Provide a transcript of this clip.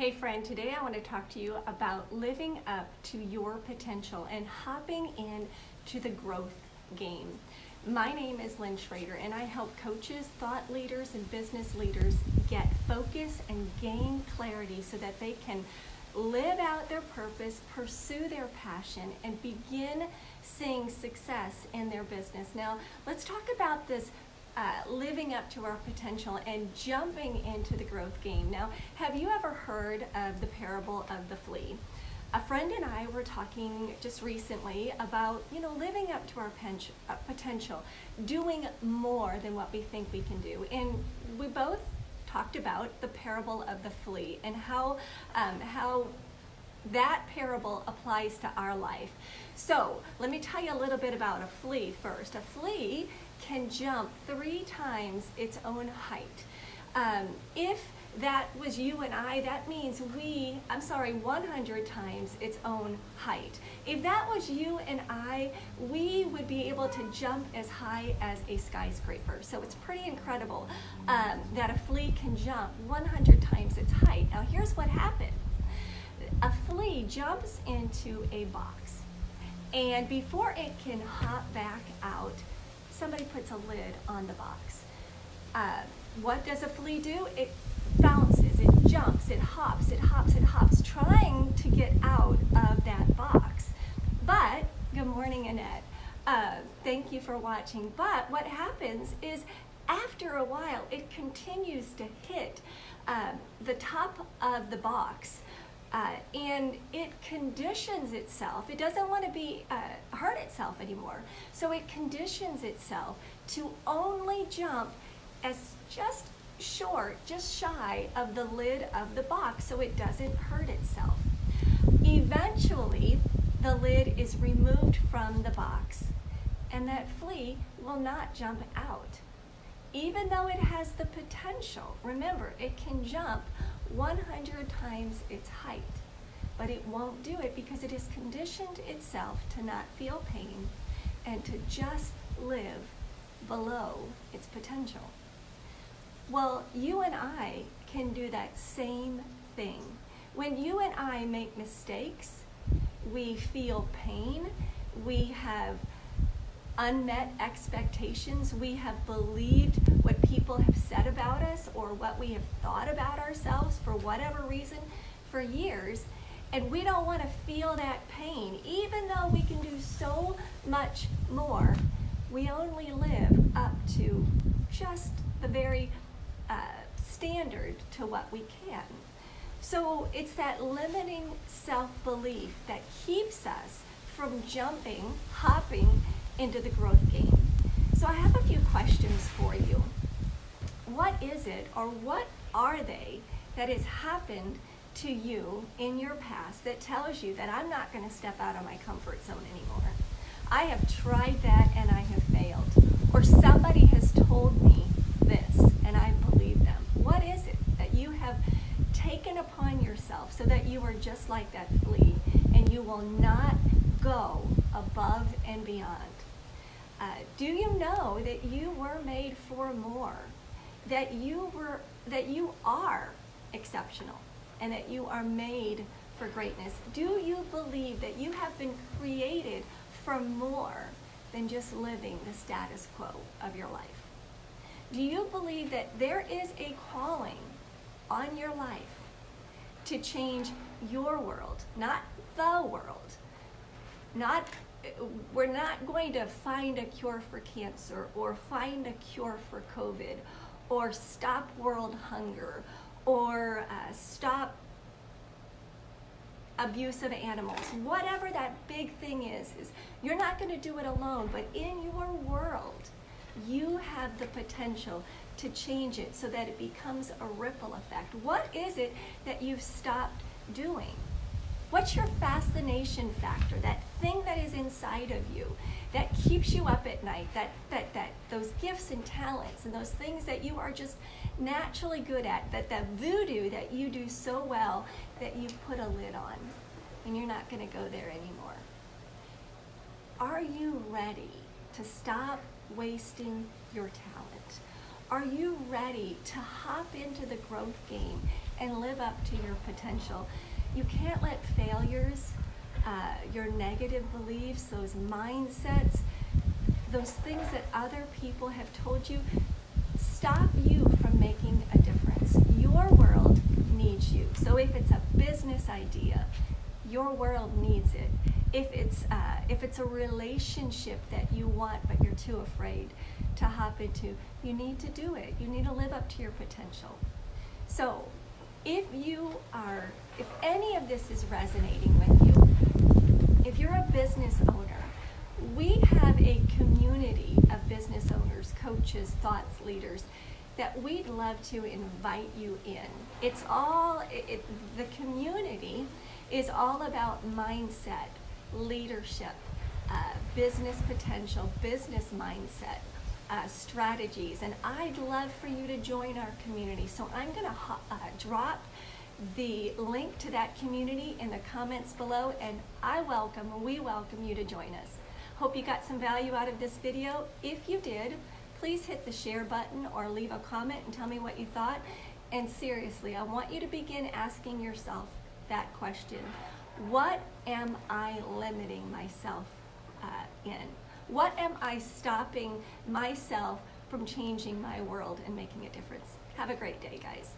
Hey friend, today I want to talk to you about living up to your potential and hopping into the growth game. My name is Lynn Schroeder and I help coaches, thought leaders, and business leaders get focus and gain clarity so that they can live out their purpose, pursue their passion, and begin seeing success in their business. Now, let's talk about this living up to our potential and jumping into the growth game. Now, have you ever heard of the parable of the flea? A friend and I were talking just recently about, living up to our potential, doing more than what we think we can do. And we both talked about the parable of the flea and how that parable applies to our life. So let me tell you a little bit about a flea first. A flea can jump 3 times its own height. If that was you and I, that means 100 times its own height. If that was you and I, we would be able to jump as high as a skyscraper. So it's pretty incredible that a flea can jump 100 times its height. Now here's what happens. A flea jumps into a box, and before it can hop back out, somebody puts a lid on the box. What does a flea do? It bounces, it jumps, it hops, trying to get out of that box. But, good morning, Annette. Thank you for watching. But what happens is, after a while, it continues to hit the top of the box. And it conditions itself. It doesn't want to hurt itself anymore. So it conditions itself to only jump as just shy of the lid of the box so it doesn't hurt itself. Eventually, the lid is removed from the box and that flea will not jump out. Even though it has the potential, remember, it can jump 100 times its height, but it won't do it because it has conditioned itself to not feel pain and to just live below its potential. Well, you and I can do that same thing. When you and I make mistakes, we feel pain, we have unmet expectations, we have believed what people have said about us or what we have thought about ourselves for whatever reason for years, and we don't want to feel that pain. Even though we can do so much more, we only live up to just the very standard to what we can. So it's that limiting self-belief that keeps us from hopping into the growth game. So I have a few questions for you. What is it, or what are they, that has happened to you in your past that tells you that I'm not going to step out of my comfort zone anymore? I have tried that and I have failed. Or somebody has told me this and I believe them. What is it that you have taken upon yourself so that you are just like that flea and you will not go above and beyond? Do you know that you were made for more? That you are exceptional and that you are made for greatness? Do you believe that you have been created for more than just living the status quo of your life? Do you believe that there is a calling on your life to change your world, not the world? We're not going to find a cure for cancer or find a cure for COVID or stop world hunger or stop abuse of animals. Whatever that big thing is you're not going to do it alone, but in your world, you have the potential to change it so that it becomes a ripple effect. What is it that you've stopped doing? What's your fascination factor, that thing that is inside of you that keeps you up at night, that those gifts and talents and those things that you are just naturally good at, that voodoo that you do so well that you put a lid on and you're not going to go there anymore? Are you ready to stop wasting your talent? Are you ready to hop into the growth game and live up to your potential. You can't let failures, your negative beliefs, those mindsets, those things that other people have told you, stop you from making a difference. Your world needs you. So if it's a business idea, your world needs it. If it's a relationship that you want but you're too afraid to hop into, you need to do it. You need to live up to your potential. So if any of this is resonating with you, if you're a business owner, we have a community of business owners, coaches, thoughts leaders that we'd love to invite you in. The community is all about mindset, leadership, business potential, business mindset, strategies, and I'd love for you to join our community. So I'm going to drop the link to that community in the comments below, and we welcome you to join us. Hope you got some value out of this video. If you did, please hit the share button or leave a comment and tell me what you thought. And seriously, I want you to begin asking yourself that question. What am I limiting myself in? What am I stopping myself from changing my world and making a difference? Have a great day, guys.